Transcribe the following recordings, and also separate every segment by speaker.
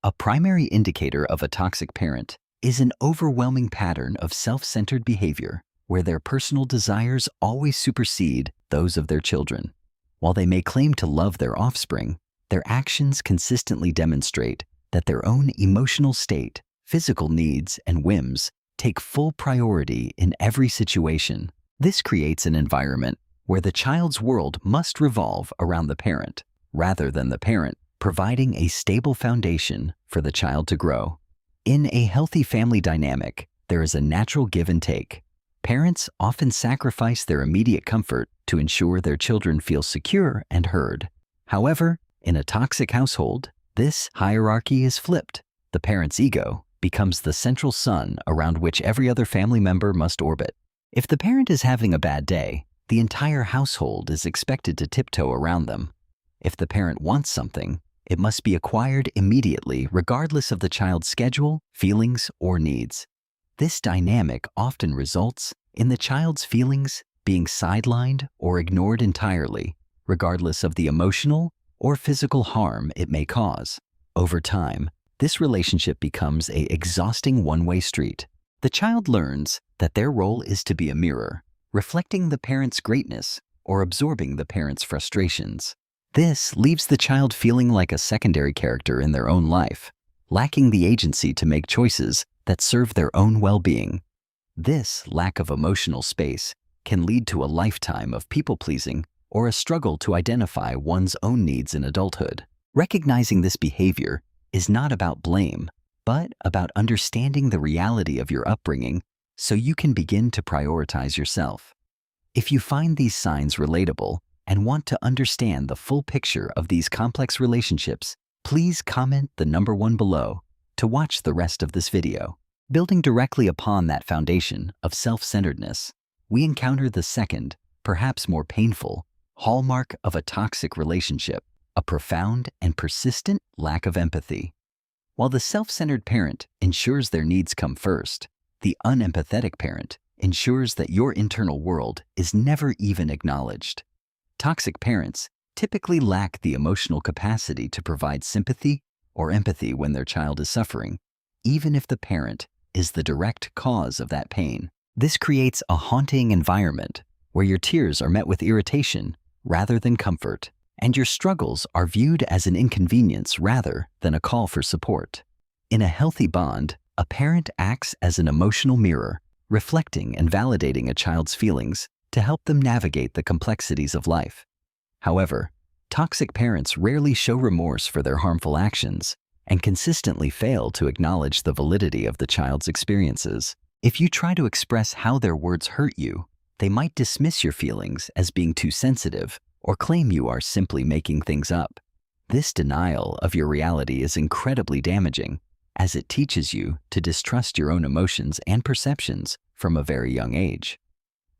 Speaker 1: A primary indicator of a toxic parent is an overwhelming pattern of self-centered behavior where their personal desires always supersede those of their children. While they may claim to love their offspring, their actions consistently demonstrate that their own emotional state, physical needs, and whims take full priority in every situation. This creates an environment where the child's world must revolve around the parent, rather than the parent providing a stable foundation for the child to grow. In a healthy family dynamic, there is a natural give and take. Parents often sacrifice their immediate comfort to ensure their children feel secure and heard. However, in a toxic household, this hierarchy is flipped. The parent's ego becomes the central sun around which every other family member must orbit. If the parent is having a bad day, the entire household is expected to tiptoe around them. If the parent wants something, it must be acquired immediately regardless of the child's schedule, feelings, or needs. This dynamic often results in the child's feelings being sidelined or ignored entirely, regardless of the emotional or physical harm it may cause. Over time, this relationship becomes an exhausting one-way street. The child learns that their role is to be a mirror, reflecting the parent's greatness or absorbing the parent's frustrations. This leaves the child feeling like a secondary character in their own life, lacking the agency to make choices that serve their own well-being. This lack of emotional space can lead to a lifetime of people-pleasing or a struggle to identify one's own needs in adulthood. Recognizing this behavior is not about blame, but about understanding the reality of your upbringing so you can begin to prioritize yourself. If you find these signs relatable and want to understand the full picture of these complex relationships, please comment the number 1 below to watch the rest of this video. Building directly upon that foundation of self-centeredness, we encounter the second, perhaps more painful, hallmark of a toxic relationship, a profound and persistent lack of empathy. While the self-centered parent ensures their needs come first, the unempathetic parent ensures that your internal world is never even acknowledged. Toxic parents typically lack the emotional capacity to provide sympathy or empathy when their child is suffering, even if the parent is the direct cause of that pain. This creates a haunting environment where your tears are met with irritation rather than comfort, and your struggles are viewed as an inconvenience rather than a call for support. In a healthy bond, a parent acts as an emotional mirror, reflecting and validating a child's feelings to help them navigate the complexities of life. However, toxic parents rarely show remorse for their harmful actions and consistently fail to acknowledge the validity of the child's experiences. If you try to express how their words hurt you, they might dismiss your feelings as being too sensitive or claim you are simply making things up. This denial of your reality is incredibly damaging, as it teaches you to distrust your own emotions and perceptions from a very young age.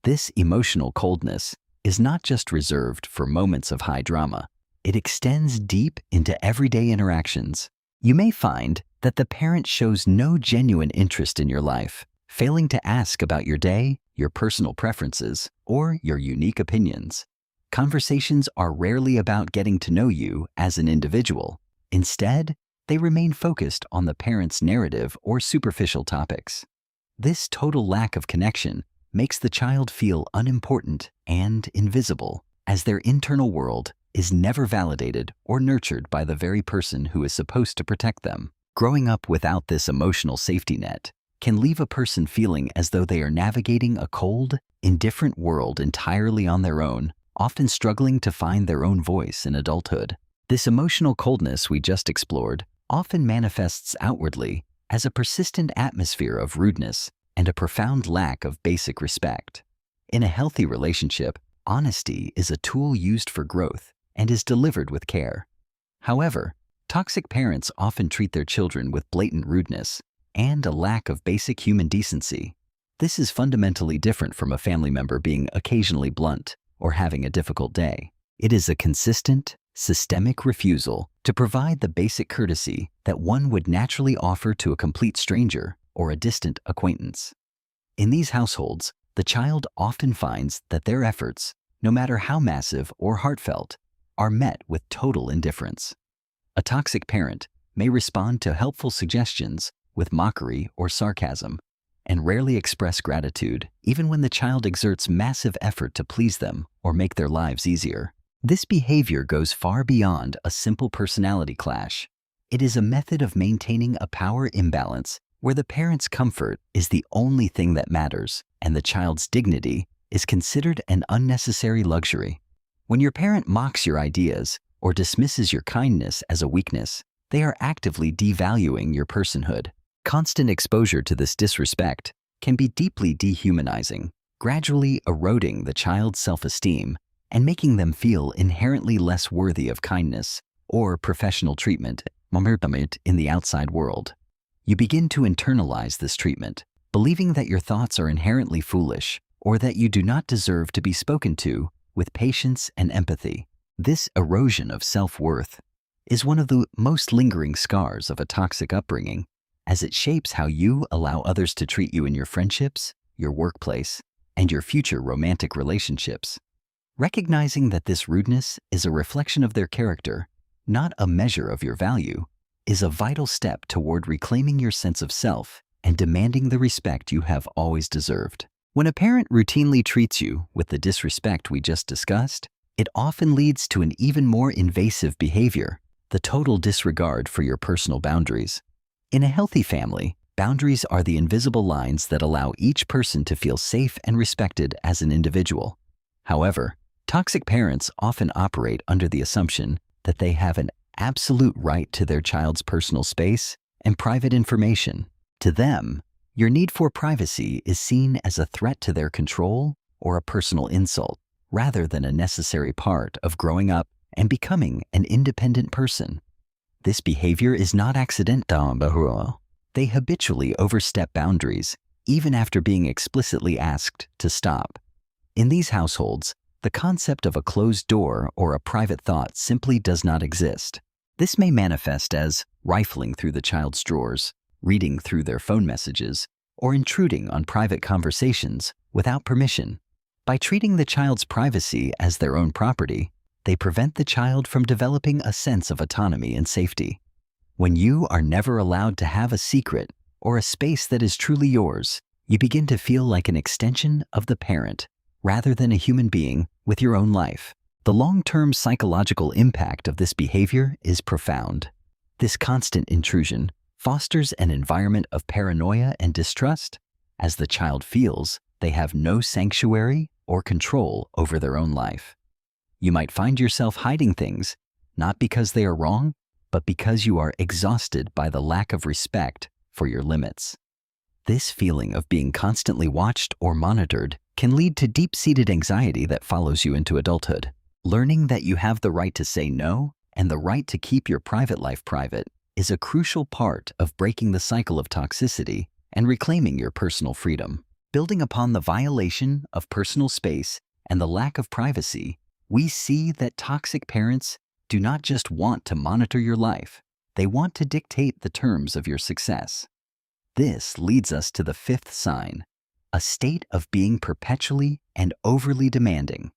Speaker 1: This emotional coldness is not just reserved for moments of high drama. It extends deep into everyday interactions. You may find that the parent shows no genuine interest in your life, failing to ask about your day, your personal preferences, or your unique opinions. Conversations are rarely about getting to know you as an individual. Instead, they remain focused on the parent's narrative or superficial topics. This total lack of connection makes the child feel unimportant and invisible, as their internal world is never validated or nurtured by the very person who is supposed to protect them. Growing up without this emotional safety net can leave a person feeling as though they are navigating a cold, indifferent world entirely on their own, often struggling to find their own voice in adulthood. This emotional coldness we just explored often manifests outwardly as a persistent atmosphere of rudeness and a profound lack of basic respect. In a healthy relationship, honesty is a tool used for growth and is delivered with care. However, toxic parents often treat their children with blatant rudeness and a lack of basic human decency. This is fundamentally different from a family member being occasionally blunt or having a difficult day. It is a consistent, systemic refusal to provide the basic courtesy that one would naturally offer to a complete stranger or a distant acquaintance. In these households, the child often finds that their efforts, no matter how massive or heartfelt, are met with total indifference. A toxic parent may respond to helpful suggestions with mockery or sarcasm, and rarely express gratitude, even when the child exerts massive effort to please them or make their lives easier. This behavior goes far beyond a simple personality clash. It is a method of maintaining a power imbalance where the parent's comfort is the only thing that matters and the child's dignity is considered an unnecessary luxury. When your parent mocks your ideas or dismisses your kindness as a weakness, they are actively devaluing your personhood. Constant exposure to this disrespect can be deeply dehumanizing, gradually eroding the child's self-esteem and making them feel inherently less worthy of kindness or professional treatment in the outside world. You begin to internalize this treatment, believing that your thoughts are inherently foolish or that you do not deserve to be spoken to with patience and empathy. This erosion of self-worth is one of the most lingering scars of a toxic upbringing, as it shapes how you allow others to treat you in your friendships, your workplace, and your future romantic relationships. Recognizing that this rudeness is a reflection of their character, not a measure of your value, is a vital step toward reclaiming your sense of self and demanding the respect you have always deserved. When a parent routinely treats you with the disrespect we just discussed, it often leads to an even more invasive behavior, the total disregard for your personal boundaries. In a healthy family, boundaries are the invisible lines that allow each person to feel safe and respected as an individual. However, toxic parents often operate under the assumption that they have an absolute right to their child's personal space and private information. To them, your need for privacy is seen as a threat to their control or a personal insult, rather than a necessary part of growing up and becoming an independent person. This behavior is not accidental. They habitually overstep boundaries, even after being explicitly asked to stop. In these households, the concept of a closed door or a private thought simply does not exist. This may manifest as rifling through the child's drawers, reading through their phone messages, or intruding on private conversations without permission. By treating the child's privacy as their own property, they prevent the child from developing a sense of autonomy and safety. When you are never allowed to have a secret or a space that is truly yours, you begin to feel like an extension of the parent rather than a human being with your own life. The long-term psychological impact of this behavior is profound. This constant intrusion fosters an environment of paranoia and distrust, as the child feels they have no sanctuary or control over their own life. You might find yourself hiding things, not because they are wrong, but because you are exhausted by the lack of respect for your limits. This feeling of being constantly watched or monitored can lead to deep-seated anxiety that follows you into adulthood. Learning that you have the right to say no and the right to keep your private life private is a crucial part of breaking the cycle of toxicity and reclaiming your personal freedom. Building upon the violation of personal space and the lack of privacy, we see that toxic parents do not just want to monitor your life, they want to dictate the terms of your success. This leads us to the fifth sign, a state of being perpetually and overly demanding.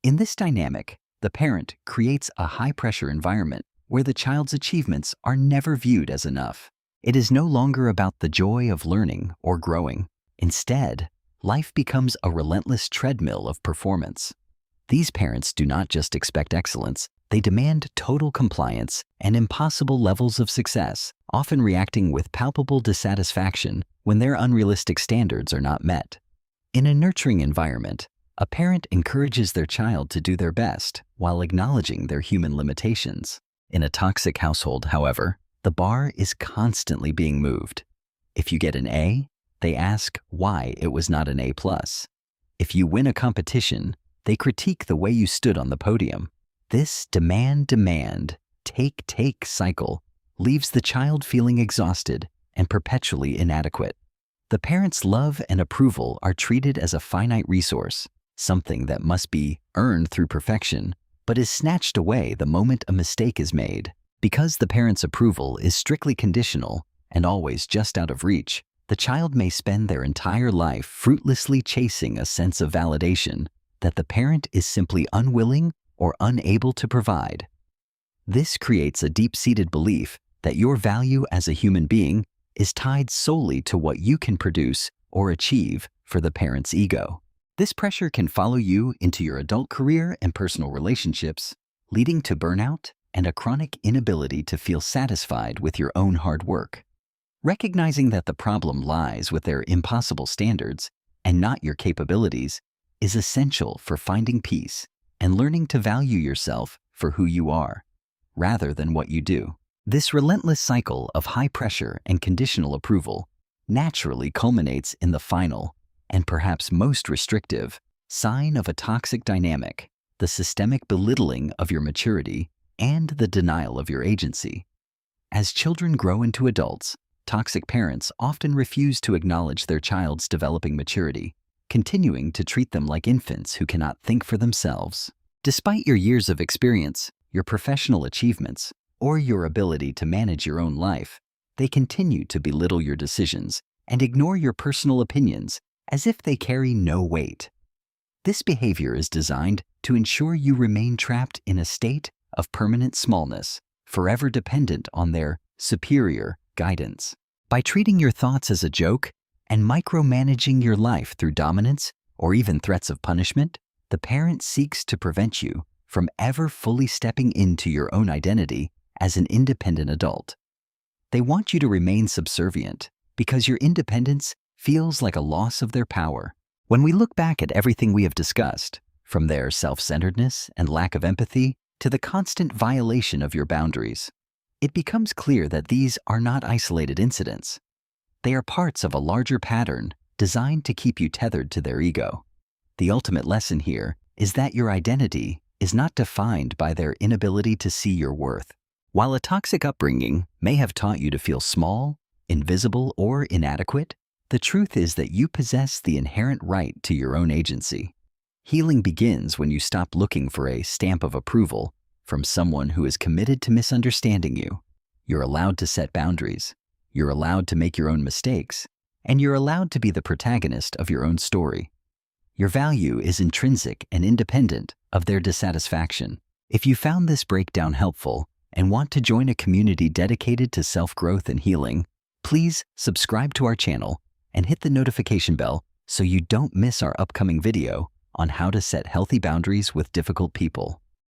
Speaker 1: In this dynamic, the parent creates a high-pressure environment where the child's achievements are never viewed as enough. It is no longer about the joy of learning or growing. Instead, life becomes a relentless treadmill of performance. These parents do not just expect excellence, they demand total compliance and impossible levels of success, often reacting with palpable dissatisfaction when their unrealistic standards are not met. In a nurturing environment, a parent encourages their child to do their best while acknowledging their human limitations. In a toxic household, however, the bar is constantly being moved. If you get an A, they ask why it was not an A+. If you win a competition, they critique the way you stood on the podium. This demand, take cycle leaves the child feeling exhausted and perpetually inadequate. The parent's love and approval are treated as a finite resource, something that must be earned through perfection, but is snatched away the moment a mistake is made. Because the parent's approval is strictly conditional and always just out of reach, the child may spend their entire life fruitlessly chasing a sense of validation that the parent is simply unwilling or unable to provide. This creates a deep-seated belief that your value as a human being is tied solely to what you can produce or achieve for the parent's ego. This pressure can follow you into your adult career and personal relationships, leading to burnout and a chronic inability to feel satisfied with your own hard work. Recognizing that the problem lies with their impossible standards and not your capabilities is essential for finding peace and learning to value yourself for who you are, rather than what you do. This relentless cycle of high pressure and conditional approval naturally culminates in the final, and perhaps most restrictive, sign of a toxic dynamic, the systemic belittling of your maturity and the denial of your agency. As children grow into adults, toxic parents often refuse to acknowledge their child's developing maturity, continuing to treat them like infants who cannot think for themselves. Despite your years of experience, your professional achievements, or your ability to manage your own life, they continue to belittle your decisions and ignore your personal opinions as if they carry no weight. This behavior is designed to ensure you remain trapped in a state of permanent smallness, forever dependent on their superior guidance. By treating your thoughts as a joke and micromanaging your life through dominance or even threats of punishment, the parent seeks to prevent you from ever fully stepping into your own identity as an independent adult. They want you to remain subservient because your independence feels like a loss of their power. When we look back at everything we have discussed, from their self-centeredness and lack of empathy to the constant violation of your boundaries, it becomes clear that these are not isolated incidents. They are parts of a larger pattern designed to keep you tethered to their ego. The ultimate lesson here is that your identity is not defined by their inability to see your worth. While a toxic upbringing may have taught you to feel small, invisible, or inadequate, the truth is that you possess the inherent right to your own agency. Healing begins when you stop looking for a stamp of approval from someone who is committed to misunderstanding you. You're allowed to set boundaries, you're allowed to make your own mistakes, and you're allowed to be the protagonist of your own story. Your value is intrinsic and independent of their dissatisfaction. If you found this breakdown helpful and want to join a community dedicated to self-growth and healing, please subscribe to our channel and hit the notification bell so you don't miss our upcoming video on how to set healthy boundaries with difficult people.